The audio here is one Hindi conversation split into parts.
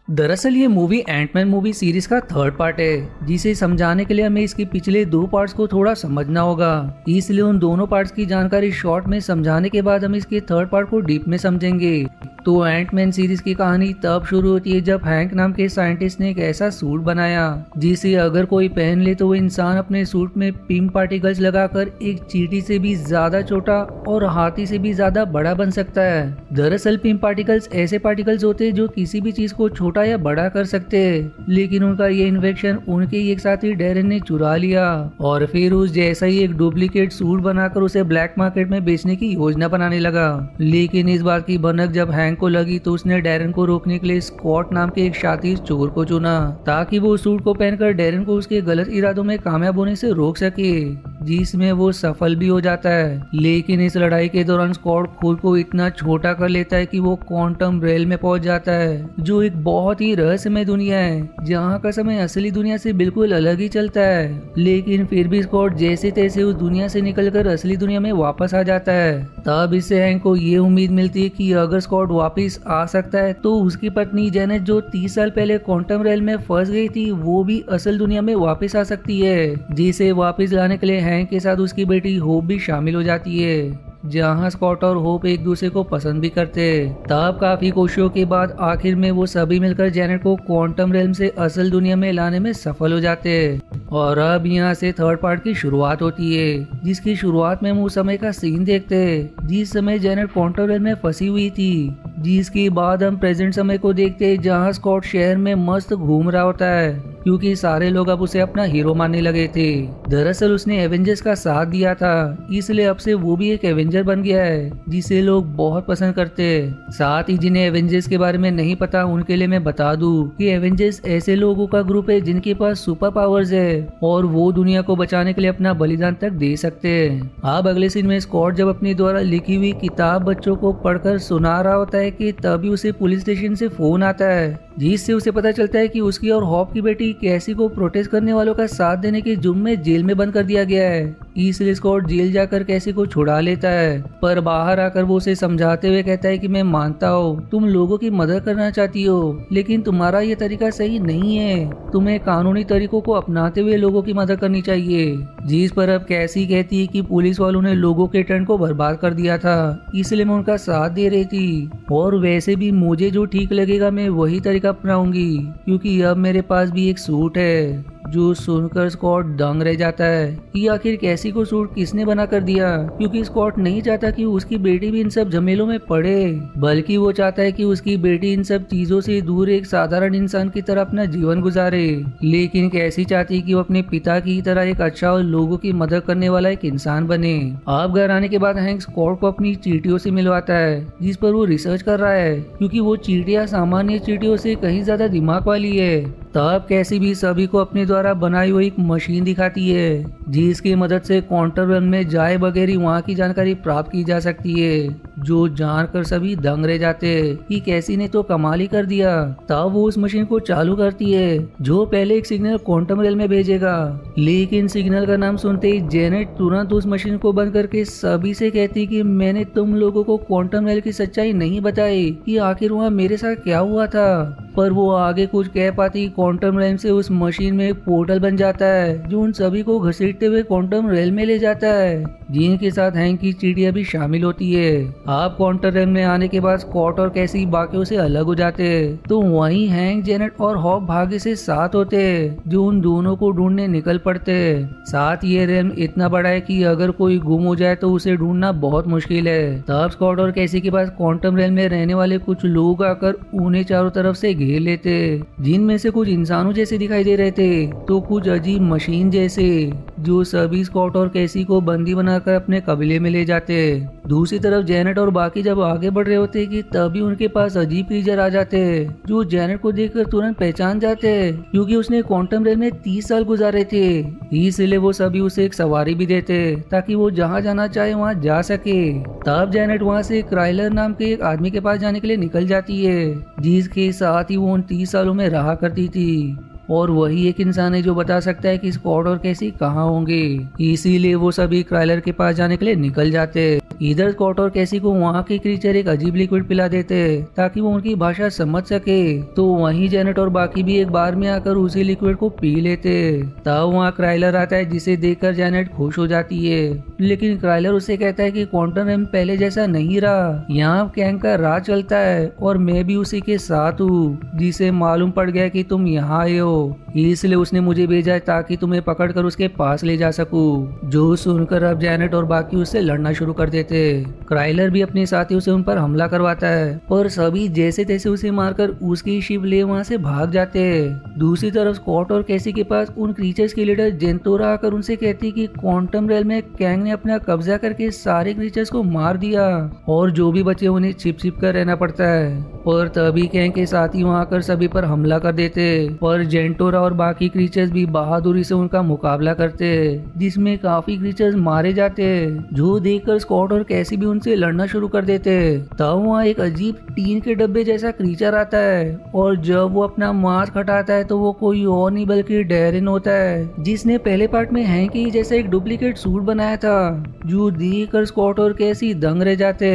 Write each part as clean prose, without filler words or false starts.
दरअसल ये मूवी एंटमैन मूवी सीरीज का थर्ड पार्ट है, जिसे समझाने के लिए हमें इसके पिछले दो पार्ट्स को थोड़ा समझना होगा। इसलिए उन दोनों पार्ट्स की जानकारी शॉर्ट में समझाने के बाद हम इसके थर्ड पार्ट को डीप में समझेंगे। तो एंटमैन सीरीज की कहानी तब शुरू होती है जब हैंक नाम के साइंटिस्ट ने एक ऐसा सूट बनाया जिसे अगर कोई पहन ले तो वो इंसान अपने सूट में पिम पार्टिकल्स लगाकर एक चींटी से भी ज्यादा छोटा और हाथी से भी ज्यादा बड़ा बन सकता है। दरअसल पिम पार्टिकल्स ऐसे पार्टिकल्स होते हैं जो किसी भी चीज को छोटा या बड़ा कर सकते हैं, लेकिन उनका ये इन्वेंशन उनके ही एक साथी डैरेन ने चुरा लिया और फिर उस जैसा ही एक डुप्लीकेट सूट बनाकर उसे ब्लैक मार्केट में बेचने की योजना बनाने लगा। लेकिन इस बात की भनक जब हैंक को लगी तो उसने डैरेन को रोकने के लिए स्कॉट नाम के एक शातिर चोर को चुना ताकि वो सूट को पहनकर डैरेन को उसके गलत इरादों में कामयाब होने से रोक सके, जिसमें वो सफल भी हो जाता है। लेकिन इस लड़ाई के दौरान स्कॉट खुद को इतना छोटा कर लेता है कि वो क्वांटम रेल में पहुंच जाता है, जो एक बहुत ही रहस्यमय दुनिया है जहाँ का समय असली दुनिया से बिल्कुल अलग ही चलता है। लेकिन फिर भी स्कॉट जैसे तैसे उस दुनिया से निकलकर असली दुनिया में वापस आ जाता है। तब इससे हैंक को ये उम्मीद मिलती है कि अगर स्कॉट वापस आ सकता है तो उसकी पत्नी जेनेट जो 30 साल पहले क्वांटम रेल में फंस गई थी वो भी असल दुनिया में वापस आ सकती है, जिसे वापस लाने के लिए हैंक के साथ उसकी बेटी होप भी शामिल हो जाती है। जहां स्कॉट और होप एक दूसरे को पसंद भी करते। तब काफी कोशिशों के बाद आखिर में वो सभी मिलकर जेनेट को क्वांटम रेल्म से असल दुनिया में लाने में सफल हो जाते। और अब यहाँ से थर्ड पार्ट की शुरुआत होती है, जिसकी शुरुआत में हम उस समय का सीन देखते जिस समय जेनेट क्वांटम रेल्म में फंसी हुई थी। जिसके बाद हम प्रेजेंट समय को देखते हैं जहाँ स्कॉट शहर में मस्त घूम रहा होता है, क्योंकि सारे लोग अब उसे अपना हीरो मानने लगे थे। दरअसल उसने एवेंजर्स का साथ दिया था, इसलिए अब से वो भी एक एवेंजर बन गया है जिसे लोग बहुत पसंद करते हैं। साथ ही जिन्हें एवेंजर्स के बारे में नहीं पता उनके लिए मैं बता दूं कि एवेंजर्स ऐसे लोगों का ग्रुप है जिनके पास सुपर पावर्स है और वो दुनिया को बचाने के लिए अपना बलिदान तक दे सकते हैं। अब अगले सीन में स्कॉट जब अपने द्वारा लिखी हुई किताब बच्चों को पढ़कर सुना रहा होता है कि तभी उसे पुलिस स्टेशन से फोन आता है, जिससे उसे पता चलता है कि उसकी और हॉप की बेटी कैसी को प्रोटेस्ट करने वालों का साथ देने के जुर्म में जेल में बंद कर दिया गया है। इसलिए स्कॉट जेल जाकर कैसी को छुड़ा लेता है, पर बाहर आकर वो उसे समझाते हुए कहता है कि मैं मानता हूँ तुम लोगों की मदद करना चाहती हो, लेकिन तुम्हारा ये तरीका सही नहीं है। तुम्हें कानूनी तरीकों को अपनाते हुए लोगों की मदद करनी चाहिए। जिस पर अब कैसी कहती है कि पुलिस वालों ने लोगों के टर्न को बर्बाद कर दिया था, इसलिए मैं उनका साथ दे रही थी और वैसे भी मुझे जो ठीक लगेगा मैं वही तरीका अपनाऊंगी, क्योंकि अब मेरे पास भी एक सूट है। जो सुनकर स्कॉट दंग रह जाता है कि आखिर कैसी को सूट किसने बना कर दिया, क्योंकि स्कॉट नहीं चाहता कि उसकी बेटी भी इन सब झमेलों में पड़े, बल्कि वो चाहता है कि उसकी बेटी इन सब चीजों से दूर एक साधारण इंसान की तरह अपना जीवन गुजारे। लेकिन कैसी चाहती है कि वो अपने पिता की तरह एक अच्छा और लोगों की मदद करने वाला एक इंसान बने। अब घर आने के बाद हैंक स्कॉट को अपनी चींटियों से मिलवाता है, जिस पर वो रिसर्च कर रहा है, क्योंकि वो चींटियां सामान्य चींटियों से कहीं ज्यादा दिमाग वाली है। तब कैसी भी सभी को अपने द्वारा बनाई हुई एक मशीन दिखाती है, जिसकी मदद से क्वांटम रेल्म में जाए बगैर वहाँ की जानकारी प्राप्त की जा सकती है, जो जानकर सभी दंग रह जाते हैं कि कैसी ने तो कमाल ही कर दिया। तब वो उस मशीन को चालू करती है जो पहले एक सिग्नल क्वांटम रेल्म में भेजेगा, लेकिन सिग्नल का नाम सुनते ही जेनेट तुरंत उस मशीन को बंद करके सभी से कहती कि मैंने तुम लोगों को क्वांटम रेल की सच्चाई नहीं बताई कि आखिर वहाँ मेरे साथ क्या हुआ था। पर वो आगे कुछ कह पाती क्वांटम रेल से उस मशीन में एक पोर्टल बन जाता है जो उन सभी को घसीटते हुए क्वांटम रेल में ले जाता है, जिनके साथ हैंक की चींटियां भी शामिल होती है। आप क्वांटम रेल में आने के बाद स्कॉट और कैसी बाकियों से अलग हो जाते हैं, तो वहीं हैंक जेनेट और हॉप भाग्य से साथ होते हैं, जो उन दोनों को ढूंढने निकल पड़ते हैं। साथ ये रेल इतना बड़ा है कि अगर कोई गुम हो जाए तो उसे ढूंढना बहुत मुश्किल है। तब स्कॉट और कैसी के पास क्वांटम रेल में रहने वाले कुछ लोग आकर उन्हें चारों तरफ से घेर लेते, जिनमें से कुछ इंसानों जैसे दिखाई दे रहे थे तो कुछ अजीब मशीन जैसे, जो सभी स्कॉट और कैसी को बंदी बनाकर अपने कबीले में ले जाते। दूसरी तरफ जेनेट और बाकी जब आगे बढ़ रहे होते कि तभी उनके पास अजीब क्रीचर आ जाते जो जेनेट को देखकर तुरंत पहचान जाते, क्योंकि उसने क्वांटम रेल में 30 साल गुजारे थे। इसलिए वो सभी उसे एक सवारी भी देते ताकि वो जहाँ जाना चाहे वहाँ जा सके। तब जेनेट वहाँ से क्राइलर नाम के एक आदमी के पास जाने के लिए निकल जाती है, जिसके साथ ही वो उन 30 सालों में रहा करती थी। और वही एक इंसान है जो बता सकता है कि स्कॉट और कैसी कहाँ होंगे। इसीलिए वो सभी क्राइलर के पास जाने के लिए निकल जाते। इधर स्कॉट और कैसी को वहाँ के क्रीचर एक अजीब लिक्विड पिला देते ताकि वो उनकी भाषा समझ सके। तो वहीं जेनेट और बाकी भी एक बार में आकर उसी लिक्विड को पी लेते। तब वहाँ क्राइलर आता है जिसे देखकर जेनेट खुश हो जाती है, लेकिन क्राइलर उसे कहता है कि क्वांटम रैम पहले जैसा नहीं रहा, यहाँ कैंग का राज चलता है और मैं भी उसी के साथ हूँ, जिसे मालूम पड़ गया कि तुम यहाँ आए हो, इसलिए उसने मुझे भेजा है ताकि तुम्हें पकड़कर उसके पास ले जा सकूं। जो सुनकर अब जेनेट और बाकी उससे लड़ना शुरू कर देते। क्राइलर भी अपने साथियों से उन पर हमला करवाता है और सभी जैसे तैसे उसे मारकर उसकी शिप ले वहाँ से भाग जाते। दूसरी तरफ स्कॉट और कैसी के पास उन क्रीचर्स के लीडर जेंटोरा आकर उनसे कहती कि क्वांटम रेल में कैंग ने अपना कब्जा करके सारे क्रीचर्स को मार दिया और जो भी बचे उन्हें छिप छिप कर रहना पड़ता है। पर तभी कैंग के साथी वहाँ आकर सभी पर हमला कर देते, पर जेंटोरा और बाकी क्रीचर्स भी बहादुरी से उनका मुकाबला करते, जिसमें काफी क्रीचर्स मारे जाते, जो देखकर स्कॉट और कैसी भी उनसे लड़ना शुरू कर देते। तब वहाँ एक अजीब टीन के डब्बे जैसा क्रीचर आता है और जब वो अपना मास्क हटाता है तो वो कोई और नहीं बल्कि डैरिन होता है, जिसने पहले पार्ट में हैंक ही जैसा एक डुप्लीकेट सूट बनाया था, जो देखकर स्कॉट और कैसी दंग रह जाते।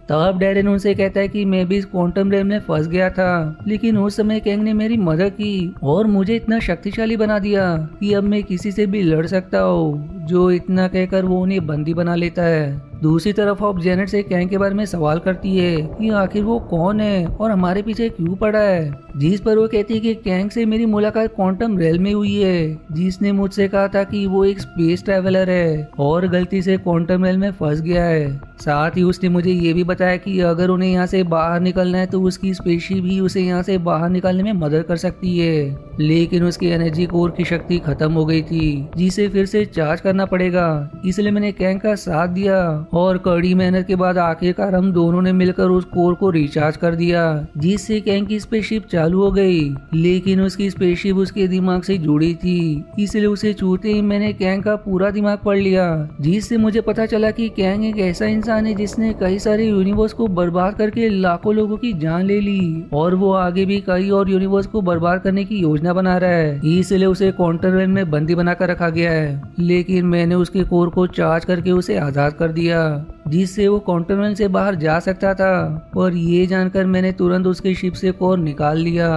तब डैरेन उनसे कहता है कि मैं भी इस क्वांटम रेल में फंस गया था, लेकिन उस समय कैंग ने मेरी मदद की और मुझे इतना शक्तिशाली बना दिया कि अब मैं किसी से भी लड़ सकता हूँ। जो इतना कहकर वो उन्हें बंदी बना लेता है। दूसरी तरफ अब जेनेट से कैंग के बारे में सवाल करती है कि आखिर वो कौन है और हमारे पीछे क्यों पड़ा है, जिस पर वो कहती है कि कैंग से मेरी मुलाकात क्वांटम रेल में हुई है, जिसने मुझसे कहा था कि वो एक स्पेस ट्रैवलर है और गलती से क्वांटम रेल में फंस गया है। साथ ही उसने मुझे ये भी बताया कि अगर उन्हें यहाँ से बाहर निकलना है तो उसकी स्पेसशिप ही उसे यहाँ से बाहर निकालने में मदद कर सकती है, लेकिन उसकी एनर्जी कोर की शक्ति खत्म हो गई थी, जिसे फिर से चार्ज करना पड़ेगा। इसलिए मैंने कैंग का साथ दिया और कड़ी मेहनत के बाद आखिरकार हम दोनों ने मिलकर उस कोर को रिचार्ज कर दिया, जिससे कैंग की स्पेसशिप चालू हो गई। लेकिन उसकी स्पेसशिप उसके दिमाग से जुड़ी थी, इसलिए उसे छूते ही मैंने कैंग का पूरा दिमाग पढ़ लिया, जिससे मुझे पता चला कि कैंग एक ऐसा इंसान है जिसने कई सारे यूनिवर्स को बर्बाद करके लाखों लोगों की जान ले ली और वो आगे भी कई और यूनिवर्स को बर्बाद करने की योजना बना रहा है। इसलिए उसे क्वांटम रेल में बंदी बनाकर रखा गया है, लेकिन मैंने उसके कोर को चार्ज करके उसे आजाद कर दिया, जिससे वो क्वांटम रेल से बाहर जा सकता था। और ये जानकर मैंने तुरंत उसके शिप से कोर निकाल लिया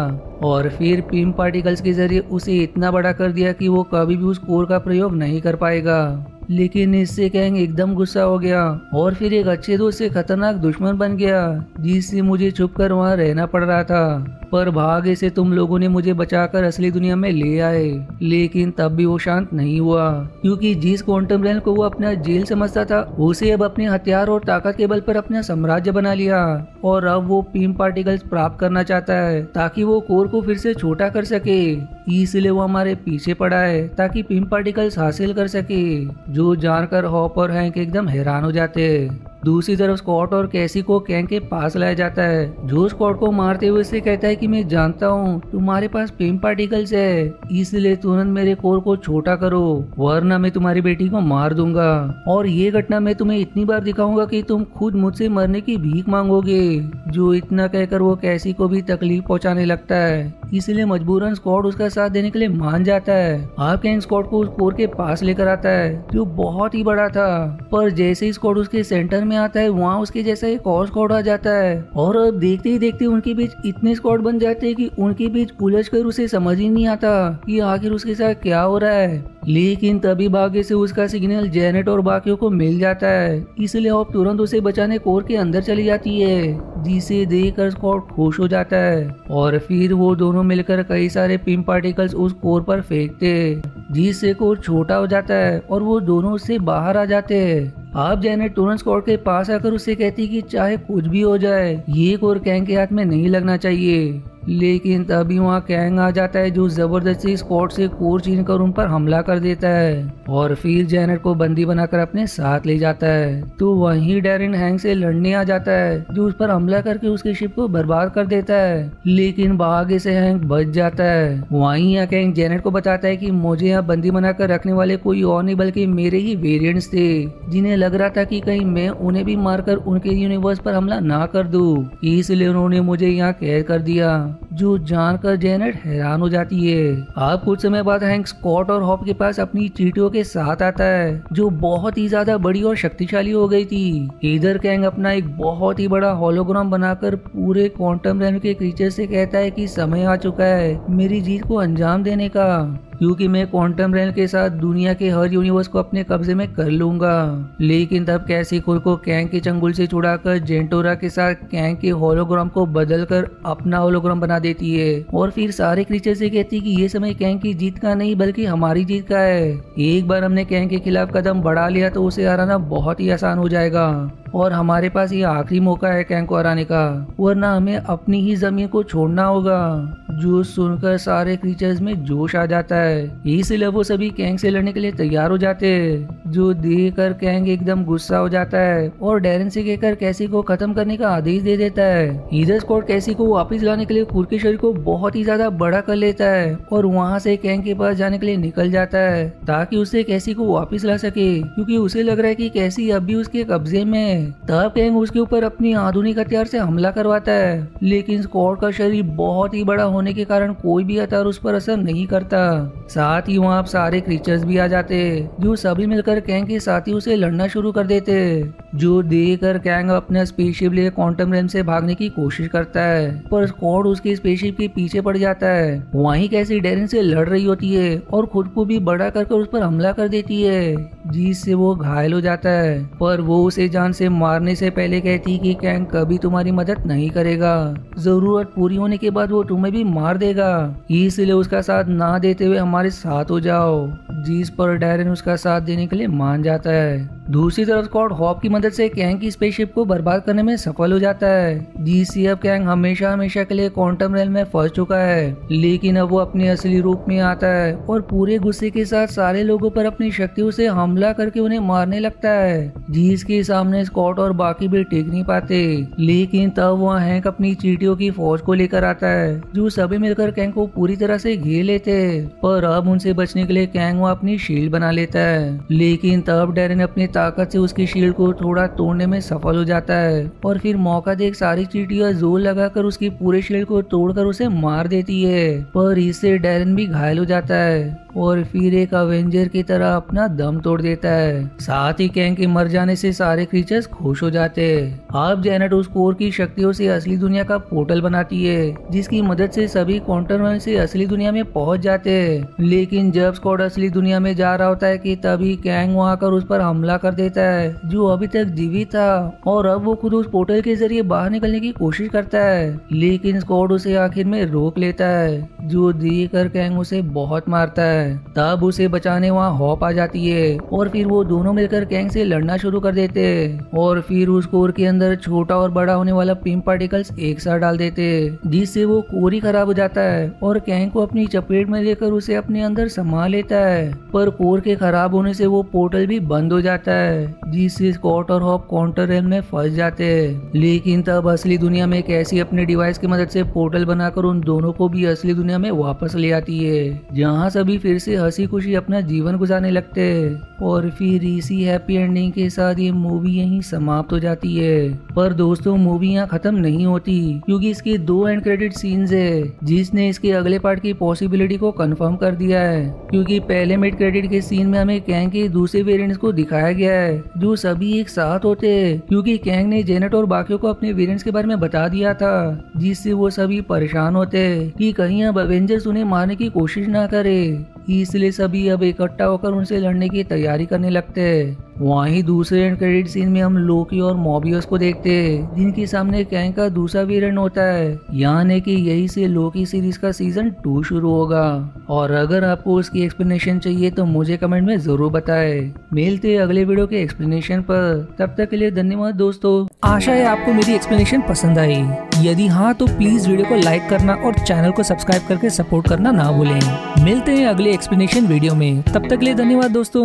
और फिर पिम पार्टिकल्स के जरिए उसे इतना बड़ा कर दिया कि वो कभी भी उस कोर का प्रयोग नहीं कर पाएगा। लेकिन इससे कैंग एकदम गुस्सा हो गया और फिर एक अच्छे दोस्त से खतरनाक दुश्मन बन गया, जिससे मुझे छुप कर वहाँ रहना पड़ रहा था। पर भाग्य से तुम लोगों ने मुझे बचाकर असली दुनिया में ले आए, लेकिन तब भी वो शांत नहीं हुआ, क्योंकि जिस क्वांटम रेल को वो अपना जेल समझता था उसे अब अपने हथियार और ताकत के बल पर अपना साम्राज्य बना लिया और अब वो पिम पार्टिकल्स प्राप्त करना चाहता है ताकि वो कोर को फिर से छोटा कर सके। इसलिए वो हमारे पीछे पड़ा है ताकि पिम पार्टिकल्स हासिल कर सके, जो जानकर हॉप और हैंक एकदम हैरान हो जाते। दूसरी तरफ स्कॉट और कैसी को कैंग के पास लाया जाता है, जो स्कॉट को मारते हुए उससे कहता है कि मैं जानता हूँ तुम्हारे पास पिम पार्टिकल्स है, इसलिए तुरंत मेरे कोर को छोटा करो वरना मैं तुम्हारी बेटी को मार दूंगा और ये घटना मैं तुम्हें इतनी बार दिखाऊंगा कि तुम खुद मुझसे मरने की भीख मांगोगे। जो इतना कहकर वो कैसी को भी तकलीफ पहुँचाने लगता है, इसलिए मजबूरन स्कॉट उसका साथ देने के लिए मान जाता है। अब कैंग स्कॉट को उस कोर के पास लेकर आता है जो बहुत ही बड़ा था, पर जैसे ही स्कॉट उसके सेंटर में आता है वहाँ उसके जैसा एक और स्क्वाड आ जाता है और अब देखते ही देखते उनके बीच इतने स्क्वाड बन जाते हैं कि उनके बीच उलझकर उसे समझ ही नहीं आता कि आखिर उसके साथ क्या हो रहा है। लेकिन तभी भाग्य से उसका सिग्नल जेनेट और बाकियों को मिल जाता है, इसलिए हॉप तुरंत उसे बचाने कोर के अंदर चली जाती है, जिसे देखकर स्क्वाड खुश हो जाता है और फिर वो दोनों मिलकर कई सारे पिम पार्टिकल्स उस कोर पर फेंकते, जिससे कोर छोटा हो जाता है और वो दोनों उससे बाहर आ जाते हैं। अब जेनेट तुरंत स्कॉट के पास आकर उससे कहती कि चाहे कुछ भी हो जाए ये कोर कैंग के हाथ में नहीं लगना चाहिए, लेकिन तभी वहाँ कैंग आ जाता है जो जबरदस्ती स्कॉट से कोर छीन कर उन पर हमला कर देता है और फिर जेनेट को बंदी बनाकर अपने साथ ले जाता है। तो वहीं डैरिन हैंक से लड़ने आ जाता है जो उस पर हमला करके उसके शिप को बर्बाद कर देता है, लेकिन भाग्य से हैंक बच जाता है। वहीं हैंक जेनेट को बताता है कि मुझे यहाँ बंदी बनाकर रखने वाले कोई और नहीं बल्कि मेरे ही वेरिएंट्स थे, जिन्हें लग रहा था कि कहीं मैं उन्हें भी मारकर उनके यूनिवर्स पर हमला ना कर दूं, इसलिए उन्होंने मुझे यहाँ कैद कर दिया जो जानकर जेनेट हैरान हो जाती है। अब कुछ समय बाद हैंक स्कॉट और हॉप के पास अपनी चींटियों के साथ आता है जो बहुत ही ज्यादा बड़ी और शक्तिशाली हो गई थी। इधर कैंग अपना एक बहुत ही बड़ा होलोग्राम बनाकर पूरे क्वांटम रैम के क्रीचर से कहता है कि समय आ चुका है मेरी जीत को अंजाम देने का, क्योंकि मैं क्वांटम रैम के साथ दुनिया के हर यूनिवर्स को अपने कब्जे में कर लूंगा। लेकिन तब कैसी खुद को कैंग के चंगुल से छुड़ाकर जेंटोरा के साथ कैंग के होलोग्राम को बदलकर अपना होलोग्राम बना देती है और फिर सारे क्रीचर से कहती है कि ये समय कैंग की जीत का नहीं बल्कि हमारी जीत का है। एक बार हमने कैंग के खिलाफ कदम बढ़ा लिया तो उसे हराना बहुत ही आसान हो जाएगा और हमारे पास ये आखिरी मौका है कैंग को हराने का, वरना हमें अपनी ही जमीन को छोड़ना होगा। जो सुनकर सारे क्रीचर्स में जोश आ जाता है, इसलिए वो सभी कैंग से लड़ने के लिए तैयार हो जाते हैं। जो देखकर कैंग एकदम गुस्सा हो जाता है और डैरेन से कहकर कैसी को खत्म करने का आदेश दे देता है। इधर स्कॉट कैसी को वापस लाने के लिए खुद के शरीर को बहुत ही ज्यादा बड़ा कर लेता है और वहाँ से कैंग के पास जाने के लिए निकल जाता है ताकि उसे कैसी को वापस ला सके, क्योंकि उसे लग रहा है कि कैसी अभी उसके कब्जे में। तब कैंग उसके ऊपर अपनी आधुनिक हथियार से हमला करवाता है, लेकिन स्कॉट का शरीर बहुत ही बड़ा होने के कारण कोई भी हथियार उस पर असर नहीं करता। साथ ही वहाँ सारे क्रीचर्स भी आ जाते जो सभी मिलकर कैंग के साथ ही उसे लड़ना शुरू कर देते। जो देखकर कैंग अपना स्पेसशिप लेकर क्वांटम रैम से भागने की कोशिश करता है, पर स्कॉट उसके स्पेसशिप के पीछे पड़ जाता है। वहीं कैसी डैरेन से लड़ रही होती है और खुद को भी बड़ा कर उस पर हमला कर देती है, जिससे वो घायल हो जाता है। पर वो उसे जान से मारने से पहले कहती कि कैंग कभी तुम्हारी मदद नहीं करेगा, जरूरत पूरी होने के बाद वो तुम्हें भी मार देगा, इसलिए उसका साथ ना देते हुए हमारे साथ हो जाओ। जिस पर डैरेन उसका साथ देने के लिए मान जाता है। दूसरी तरफ स्कॉट हॉप की मदद से कैंग की स्पेसशिप को बर्बाद करने में सफल हो जाता है, जिससे अब कैंग हमेशा हमेशा के लिए क्वांटम रैम में फंस चुका है। लेकिन अब वो अपने असली रूप में आता है और पूरे गुस्से के साथ सारे लोगों पर अपनी शक्तियों से हमला करके उन्हें मारने लगता है, जिसके सामने स्कॉट और बाकी भी टिक नहीं पाते। लेकिन तब वहाँ हैंक अपनी चींटियों की फौज को लेकर आता है जो सभी मिलकर कैंग को पूरी तरह से घेर लेते। पर अब उनसे बचने के लिए कैंग वहाँ अपनी शील्ड बना लेता है, लेकिन तब डैरेन अपनी ताकत से उसकी शील्ड को थोड़ा तोड़ने में सफल हो जाता है और फिर मौका देख सारी चींटियां जोर लगाकर उसकी पूरे शील्ड को तोड़कर उसे मार देती है। पर इससे डैरेन भी घायल हो जाता है और फिर एक अवेंजर की तरह अपना दम तोड़ देता है। साथ ही कैंग के मर जाने से सारे क्रीचर्स खुश हो जाते हैं। अब जेनेट उस कोर की शक्तियों से असली दुनिया का पोर्टल बनाती है, जिसकी मदद से सभी क्वांटम रैम से असली दुनिया में पहुंच जाते हैं। लेकिन जब स्कॉट असली दुनिया में जा रहा होता है कि तभी कैंग वहां आकर उस पर हमला कर देता है, जो अभी तक जीवित था, और अब वो खुद उस पोर्टल के जरिए बाहर निकलने की कोशिश करता है। लेकिन स्कॉट उसे आखिर में रोक लेता है, जो देखकर कैंग उसे बहुत मारता है। तब उसे बचाने वहाँ हॉप आ जाती है और फिर वो दोनों मिलकर कैंग से लड़ना शुरू कर देते और फिर उस कोर के अंदर छोटा और बड़ा होने वाला पिंक पार्टिकल्स एक साथ डाल देते, जिससे वो कोर ही खराब हो जाता है और कैंग को अपनी चपेट में लेकर उसे अपने अंदर समा लेता है। पर कोर के खराब होने से वो पोर्टल भी बंद हो जाता है, जिससे स्कॉट और हॉप क्वांटम रैम में फंस जाते हैं। लेकिन तब असली दुनिया में कैसी अपने डिवाइस की मदद से पोर्टल बनाकर उन दोनों को भी असली दुनिया में वापस ले आती है, जहाँ सभी फिर से हंसी खुशी अपना जीवन गुजारने लगते हैं। और फिर इसी हैप्पी एंडिंग के साथ ये मूवी यहीं समाप्त हो जाती है। पर दोस्तों मूवी यहाँ खत्म नहीं होती, क्योंकि इसके 2 एंड क्रेडिट सीन्स है, जिसने इसके अगले पार्ट की पॉसिबिलिटी को कंफर्म कर दिया है। क्योंकि पहले मिड क्रेडिट के सीन में हमें कैंग के दूसरे वेरिएंट्स को दिखाया गया है, जो सभी एक साथ होते हैं, क्योंकि कैंग ने जेनेट और बाकियों को अपने वेरिएंट्स के बारे में बता दिया था, जिससे वो सभी परेशान होते कि कहीं अब अवेंजर्स उन्हें मारने की कोशिश ना करे। इसलिए सभी अब इकट्ठा होकर उनसे लड़ने की तैयारी करने लगते हैं। वहीं दूसरे एंड क्रेडिट सीन में हम लोकी और मोबियस को देखते हैं, जिनके सामने कैंग का दूसरा वेरिएंट होता है, यानी कि यही से लोकी सीरीज का सीजन 2 शुरू होगा। और अगर आपको उसकी एक्सप्लेनेशन चाहिए तो मुझे कमेंट में जरूर बताएं। मिलते हैं अगले वीडियो के एक्सप्लेनेशन पर, तब तक के लिए धन्यवाद दोस्तों। आशा है आपको मेरी एक्सप्लेनेशन पसंद आई। यदि हाँ तो प्लीज वीडियो को लाइक करना और चैनल को सब्सक्राइब करके सपोर्ट करना ना भूलें। मिलते हैं अगले एक्सप्लेनेशन वीडियो में, तब तक के लिए धन्यवाद दोस्तों।